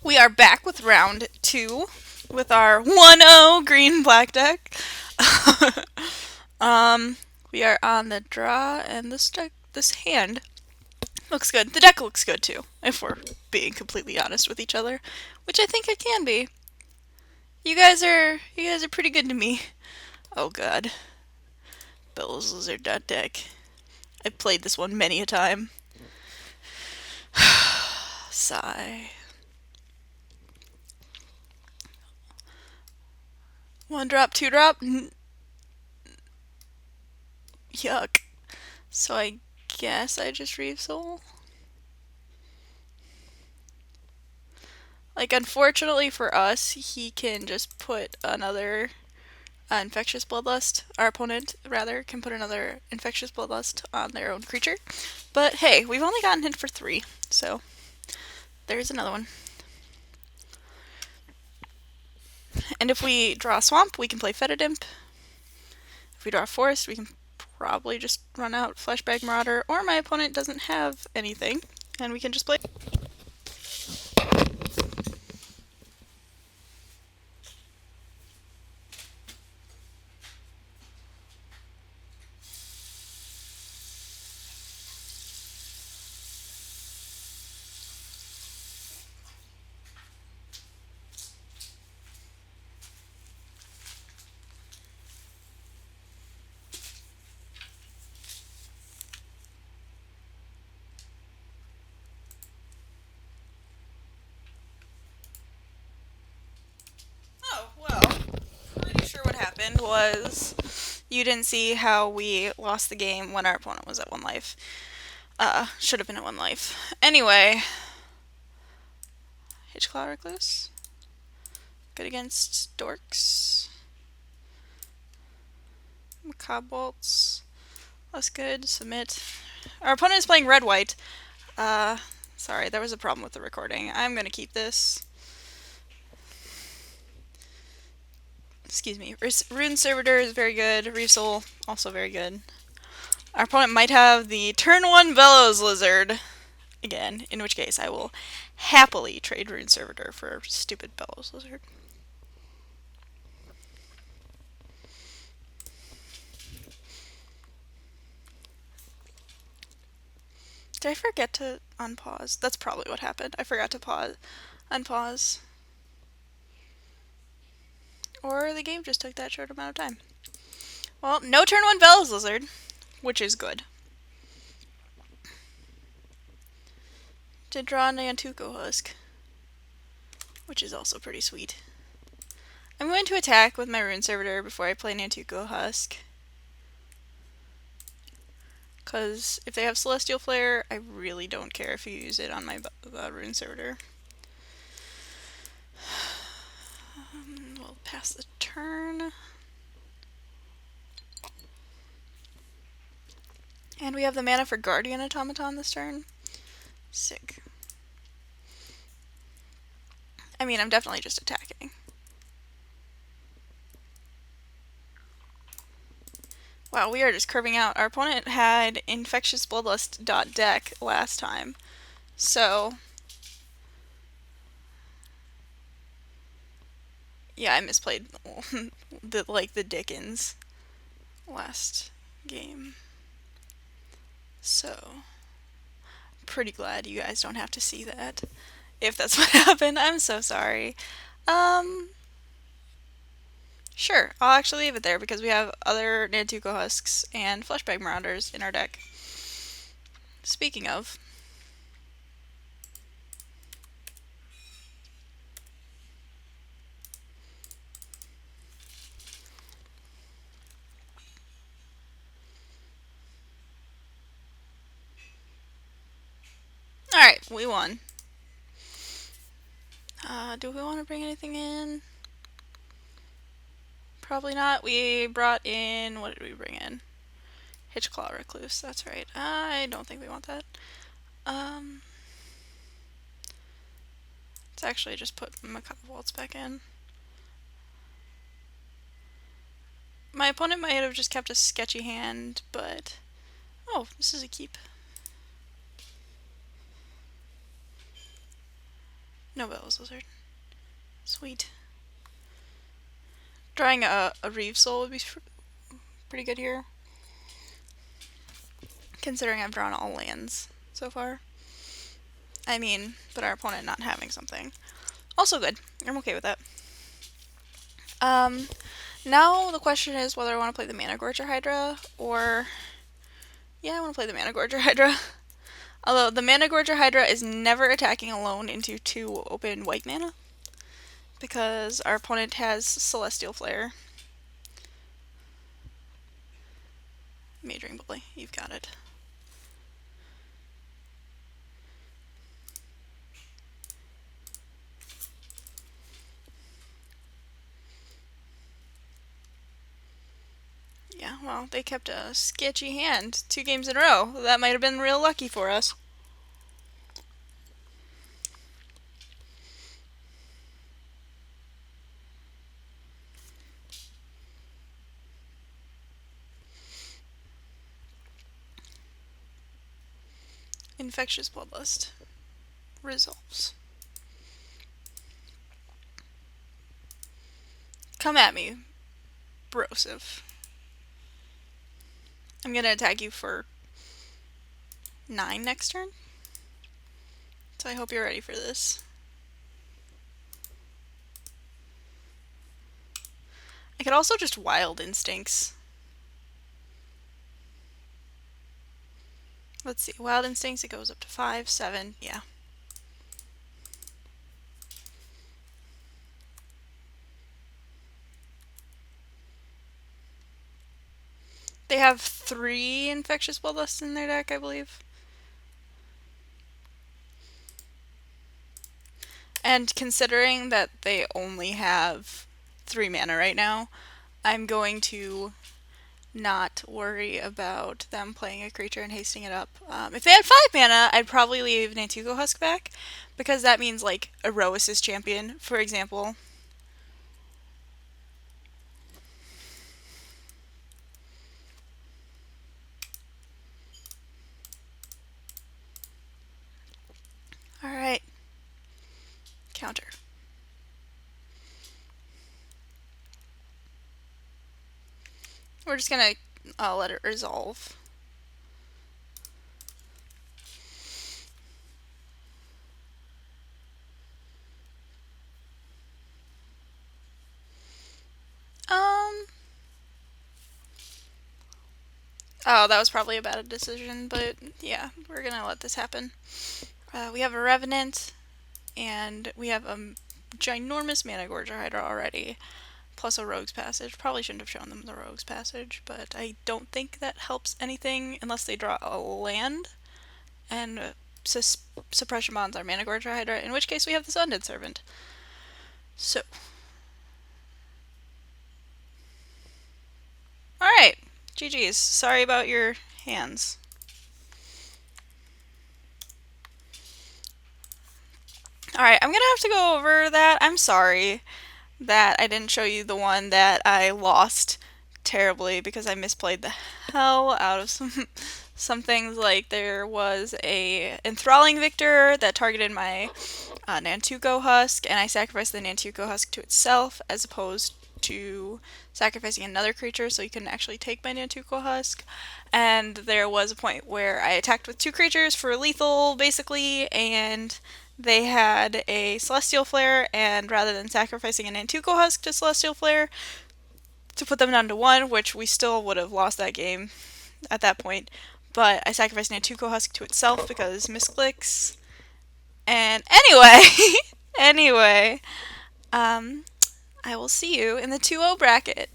We are back with round two with our 1-0 green-black deck. um, we are on the draw, and this hand looks good. The deck looks good too, if we're being completely honest with each other, which I think it can be. You guys are pretty good to me. Oh god, Bill's Lizard deck. I've played this one many a time. Sigh. One drop, two drop. Yuck. So I guess I just Resoul. Like, unfortunately for us, he can just put another infectious bloodlust. Our opponent, rather, can put another infectious bloodlust on their own creature. But hey, we've only gotten hit for 3, so there's another one. And if we draw a swamp, we can play Fetid Imp. If we draw a forest, we can probably just run out Fleshbag Marauder, or my opponent doesn't have anything, and we can just play. Oh, well, pretty sure what happened was you didn't see how we lost the game when our opponent was at 1 life. Should have been at 1 life. Anyway, Hitchclaw Recluse. Good against Dorks. Macabre Bolts. Less good. Submit. Our opponent is playing red-white. Sorry, there was a problem with the recording. I'm gonna keep this. Excuse me. Rune Servitor is very good. Resoul, also very good. Our opponent might have the turn 1 Bellows Lizard again, in which case I will happily trade Rune Servitor for stupid Bellows Lizard. Did I forget to unpause? That's probably what happened. I forgot to unpause. Or the game just took that short amount of time. Well, no turn 1 Bellows Lizard, which is good. Did draw a Nantuko Husk, which is also pretty sweet. I'm going to attack with my Rune Servitor before I play Nantuko Husk. Because if they have Celestial Flare, I really don't care if you use it on my Rune Servitor. We'll pass the turn. And we have the mana for Guardian Automaton this turn. Sick. I mean, I'm definitely just attacking. Wow, we are just curving out. Our opponent had Infectious Bloodlust deck last time. So, yeah, I misplayed the Dickens last game. So, pretty glad you guys don't have to see that. If that's what happened, I'm so sorry. Sure, I'll actually leave it there because we have other Nantuko Husks and Fleshbag Marauders in our deck. Speaking of, alright, we won. Do we want to bring anything in? Probably not. We brought in, what did we bring in? Hitchclaw Recluse, that's right. I don't think we want that. Let's actually just put Macabre Waltz back in. My opponent might have just kept a sketchy hand, but... Oh, this is a keep. No Bellows Lizard. Sweet. Drawing a Reeve Soul would be pretty good here, considering I've drawn all lands so far. I mean, but our opponent not having something. Also good. I'm okay with that. Now the question is whether I want to play the Mana Gorger Hydra or... Yeah, I want to play the Mana Gorger Hydra. Although the Mana Gorger Hydra is never attacking alone into 2 open white mana, because our opponent has Celestial Flare. Majoring Bully, you've got it. Yeah, well, they kept a sketchy hand 2 games in a row. That might have been real lucky for us. Infectious Bloodlust resolves. Come at me, Brosive. I'm gonna attack you for 9 next turn. So I hope you're ready for this. I could also just Wild Instincts. Let's see, Wild Instincts, it goes up to 5, 7, yeah. They have 3 Infectious Bloodlusts in their deck, I believe. And considering that they only have 3 mana right now, I'm going to not worry about them playing a creature and hasting it up. If they had 5 mana, I'd probably leave Nantuko Husk back, because that means, like, Erois' Champion, for example. Alright. Counter. We're just gonna let it resolve. Oh, that was probably a bad decision, but yeah, we're gonna let this happen. We have a Revenant, and we have a ginormous Mana Gorger Hydra already, plus a Rogue's Passage. Probably shouldn't have shown them the Rogue's Passage, but I don't think that helps anything unless they draw a land, and Suppression Bonds are Mana Gorger Hydra, in which case we have this Undead Servant. So. Alright, GG's. Sorry about your hands. Alright, I'm gonna have to go over that. I'm sorry that I didn't show you the one that I lost terribly because I misplayed the hell out of some things. Like, there was a Enthralling Victor that targeted my Nantuko Husk, and I sacrificed the Nantuko Husk to itself as opposed to sacrificing another creature so you couldn't actually take my Nantuko Husk. And there was a point where I attacked with 2 creatures for lethal, basically, and they had a Celestial Flare, and rather than sacrificing a Nantuko Husk to Celestial Flare to put them down to 1, which we still would have lost that game at that point, but I sacrificed Nantuko Husk to itself because misclicks. And anyway, I will see you in the 2-0 bracket.